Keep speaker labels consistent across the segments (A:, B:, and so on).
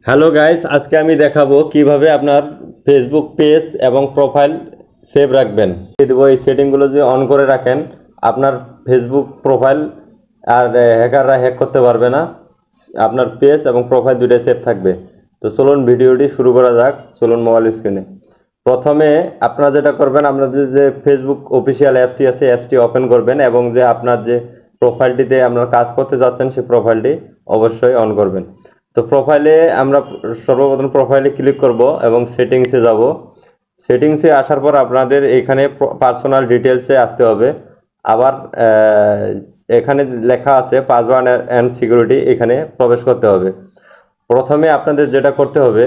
A: Hello guys, আজকে আমি দেখাবো কিভাবে আপনার ফেসবুক পেজ এবং প্রোফাইল সেভ রাখবেন। দেবো এই সেটিংগুলো যদি অন করে রাখেন, আপনার ফেসবুক প্রোফাইল আর হ্যাকাররা হ্যাক করতে পারবে না। আপনার পেজ এবং প্রোফাইল দুটোই সেভ থাকবে। তো চলুন ভিডিওটি শুরু করা যাক। চলুন মোবাইল স্ক্রিনে। প্রথমে আপনারা যেটা করবেন, আপনাদের যে ফেসবুক অফিসিয়াল অ্যাপসটি আছে, অ্যাপসটি ওপেন করবেন এবং যে আপনার যে প্রোফাইলটিতে আপনারা কাজ করতে যাচ্ছেন সেই প্রোফাইলটি অবশ্যই অন করবেন। তো প্রোফাইলে আমরা সর্বপ্রথম প্রোফাইলে ক্লিক করব এবং সেটিংসে যাব। সেটিংসে আসার পর আপনাদের এখানে পার্সোনাল ডিটেলসে আসতে হবে। আবার এখানে লেখা আছে পাসওয়ার্ড অ্যান্ড সিকিউরিটি, এখানে প্রবেশ করতে হবে। প্রথমে আপনাদের যেটা করতে হবে,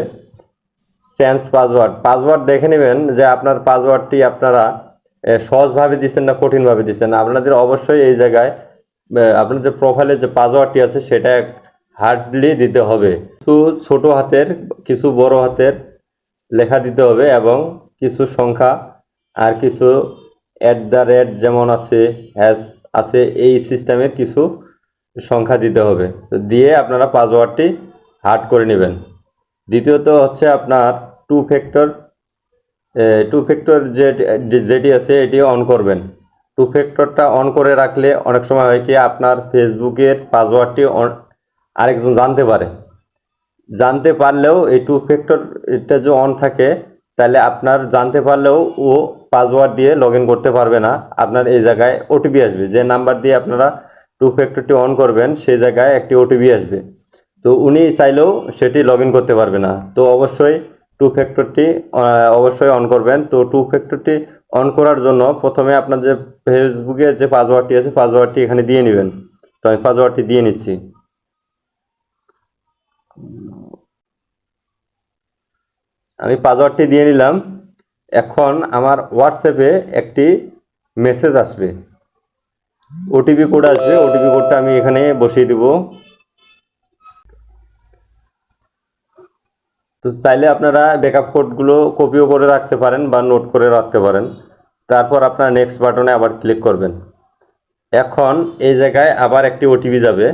A: চেঞ্জ পাসওয়ার্ড দেখে নেবেন যে আপনার পাসওয়ার্ডটি আপনারা সহজভাবে দিচ্ছেন না কঠিনভাবে দিচ্ছেন। আপনাদের অবশ্যই এই জায়গায় আপনাদের প্রোফাইলে যে পাসওয়ার্ডটি আছে সেটা হার্ডলি দিতে হবে। কিছু ছোট হাতের, কিছু বড় হাতের লেখা দিতে হবে এবং কিছু সংখ্যা আর কিছু @ যেমন আছে, হ্যাশ আছে, এই সিস্টেমের কিছু সংখ্যা দিতে হবে। তো দিয়ে আপনারা পাসওয়ার্ডটি হার্ড করে নেবেন। দ্বিতীয়ত হচ্ছে আপনার টু ফ্যাক্টর যেটি আছে এটি অন করবেন। টু ফ্যাক্টরটা অন করে রাখলে অনেক সময় হয় কি, আপনার ফেসবুকের পাসওয়ার্ডটি আরেকজন জানতে পারলেও এই টু ফ্যাক্টর এটা যে অন থাকে, তাহলে আপনার জানতে পারলেও ও পাসওয়ার্ড দিয়ে লগ ইন করতে পারবে না। আপনার এই জায়গায় ওটিপি আসবে, যে নাম্বার দিয়ে আপনারা টু ফ্যাক্টরটি অন করবেন সেই জায়গায় একটি ওটিপি আসবে। তো উনি চাইলেও সেটি লগ ইন করতে পারবে না। তো অবশ্যই টু ফ্যাক্টরটি অবশ্যই অন করবেন। তো টু ফ্যাক্টরটি অন করার জন্য প্রথমে আপনার যে ফেসবুকে যে পাসওয়ার্ডটি আছে পাসওয়ার্ডটি এখানে দিয়ে নেবেন। তো আমি পাসওয়ার্ডটি দিয়ে নিচ্ছি। আমি পাসওয়ার্ডটি দিয়ে নিলাম। এখন আমার হোয়াটসঅ্যাপে একটি মেসেজ আসবে, ওটিপি কোড আসবে। ওটিপি কোডটা আমি এখানে বসিয়ে দিব। তো চাইলে আপনারা ব্যাকআপ কোডগুলো কপিও করে রাখতে পারেন বা নোট করে রাখতে পারেন। তারপর আপনারা নেক্সট বাটনে আবার ক্লিক করবেন। এখন এই জায়গায় আবার একটি ওটিপি যাবে।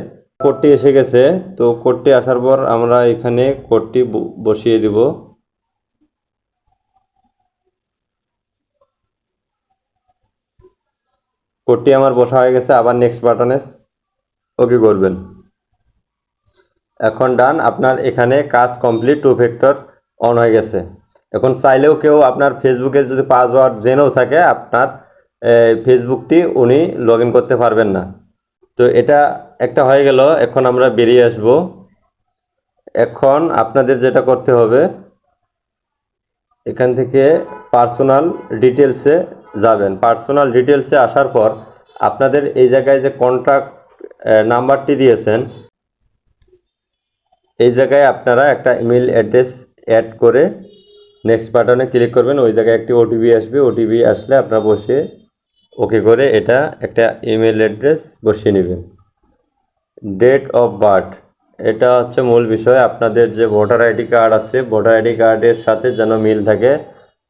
A: কোডটি এসে গেছে। তো কোডটি আসার পর আমরা এখানে কোডটি বসিয়ে দিব। কোডটি আমার বসা হয়ে গেছে। আবার নেক্সট বাটনে ওকে করবেন। এখন ডান, আপনার এখানে কাজ কমপ্লিট, টু ফ্যাক্টর অন হয়ে গেছে। এখন চাইলেও কেউ আপনার ফেসবুকের যদি পাসওয়ার্ড জেনেও থাকে, আপনার ফেসবুকটি উনি লগ ইন করতে পারবেন না। তো এটা একটা হয়ে গেল। এখন আমরা বেরিয়ে আসব। এখন আপনাদের যেটা করতে হবে, এখান থেকে পার্সোনাল ডিটেলসে যাবেন। পার্সোনাল ডিটেলসে আসার পর আপনাদের এই জায়গায় যে কন্ট্যাক্ট নাম্বারটি দিয়েছেন, এই জায়গায় আপনারা একটা ইমেল অ্যাড্রেস অ্যাড করে নেক্সট বাটনে ক্লিক করবেন। ওই জায়গায় একটি ওটিপি আসবে। ওটিপি আসলে আপনারা বসে ওকে করে এটা একটা ইমেল অ্যাড্রেস বসিয়ে নেবেন। ডেট অফ বার্থ, এটা হচ্ছে মূল বিষয়। আপনাদের যে ভোটার আইডি কার্ড আছে, ভোটার আইডি কার্ডের সাথে যেন মিল থাকে।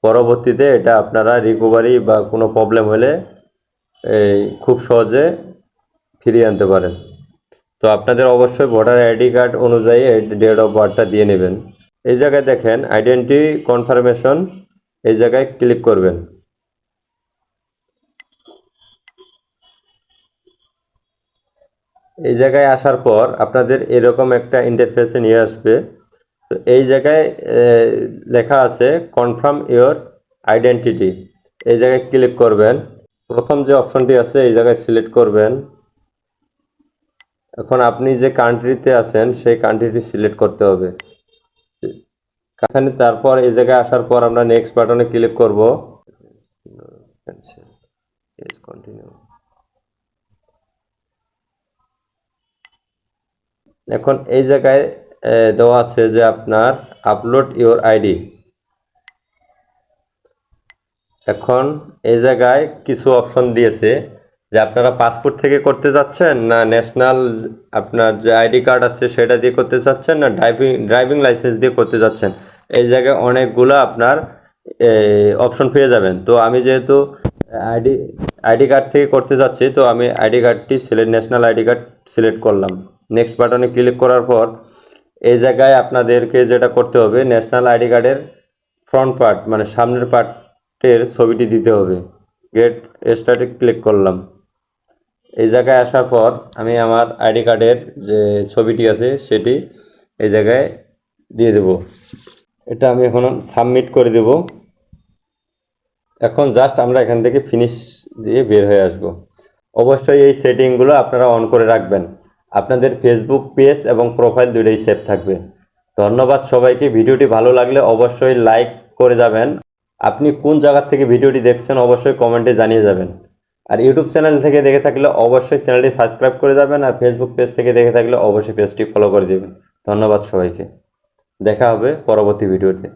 A: পরবর্তীতে এটা আপনারা রিকভারি বা কোনো প্রবলেম হলে খুব সহজে ফিরিয়ে আনতে পারেন। তো আপনাদের অবশ্যই ভোটার আইডি কার্ড অনুযায়ী ডেট অফ বার্থটা দিয়ে নেবেন। এই জায়গায় দেখেন আইডেন্টি কনফার্মেশন, এই জায়গায় ক্লিক করবেন। এই জায়গায় আসার পর আপনাদের এরকম একটা ইন্টারফেসে নিয়ে আসবে। তো এই জায়গায় লেখা আছে কনফার্ম ইওর আইডেন্টিটি, এই জায়গায় ক্লিক করবেন। প্রথম যে অপশনটি আছে এই জায়গায় সিলেক্ট করবেন। এখন আপনি যে কান্ট্রিতে আছেন সেই কান্ট্রিটি সিলেক্ট করতে হবে। এখানে তারপর এই জায়গায় আসার পর আমরা নেক্সট বাটনে ক্লিক করব। কন্টিনিউ। এখন এই জায়গায় দেওয়া আছে যে আপনার আপলোড ইওর আইডি। এখন এই জায়গায় কিছু অপশন দিয়েছে যে আপনারা পাসপোর্ট থেকে করতে যাচ্ছেন, না ন্যাশনাল আপনার যে আইডি কার্ড আছে সেটা দিয়ে করতে চাচ্ছেন, না ড্রাইভিং লাইসেন্স দিয়ে করতে যাচ্ছেন। এই জায়গায় অনেকগুলো আপনার অপশন পেয়ে যাবেন। তো আমি যেহেতু আইডি আইডি কার্ড থেকে করতে যাচ্ছি, তো আমি ন্যাশনাল আইডি কার্ড সিলেক্ট করলাম। নেক্সট বাটনে ক্লিক করার পর এই জায়গায় আপনাদেরকে যেটা করতে হবে, ন্যাশনাল আইডি কার্ডের ফ্রন্ট পার্ট মানে সামনের পার্টের ছবিটি দিতে হবে। গেট স্টার্টে ক্লিক করলাম। এই জায়গায় আসার পর আমি আমার আইডি কার্ডের যে ছবিটি আছে সেটি এই জায়গায় দিয়ে দেব। এটা আমি এখন সাবমিট করে দেব। এখন জাস্ট আমরা এখান থেকে ফিনিশ দিয়ে বের হয়ে আসব। অবশ্যই এই সেটিংগুলো আপনারা অন করে রাখবেন। আপনাদের ফেসবুক পেজ এবং প্রোফাইল দুটোই সেভ থাকবে। ধন্যবাদ সবাইকে। ভিডিওটি ভালো লাগলে অবশ্যই লাইক করে যাবেন। আপনি কোন জায়গা থেকে ভিডিওটি দেখছেন অবশ্যই কমেন্টে জানিয়ে যাবেন। আর ইউটিউব চ্যানেল থেকে দেখে থাকলে অবশ্যই চ্যানেলটি সাবস্ক্রাইব করে যাবেন, আর ফেসবুক পেজ থেকে দেখে থাকলে অবশ্যই পেজটি ফলো করে দেবেন। ধন্যবাদ সবাইকে। দেখা হবে পরবর্তী ভিডিওতে।